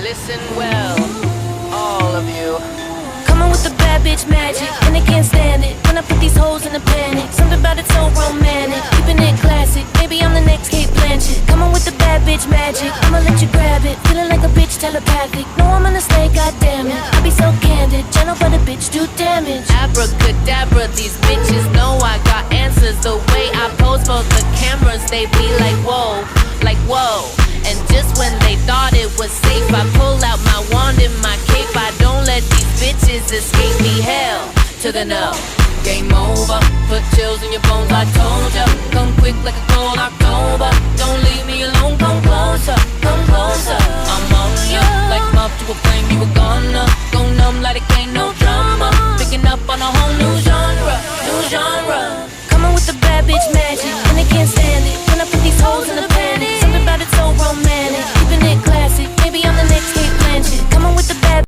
Listen well, all of you. Coming with the bad bitch magic, and they can't stand it when I put these hoes in a panic. Something about it so romantic, keeping it classic. Maybe I'm the next Kate Blanchett. Coming with the bad bitch magic, I'ma let you grab it. Feeling like a bitch telepathic. No, I'm gonna stay, goddamn it. I be so candid, gentle but a bitch do damage. Abracadabra, these bitches know I got answers. The way I pose for the cameras, they be like whoa, like whoa. And just when they thought it was safe, I pull out my wand and my cape. I don't let these bitches escape me. Hell to the no. Game over, put chills in your bones, I told ya. Come quick like a cold October. Don't leave me alone, come closer, come closer.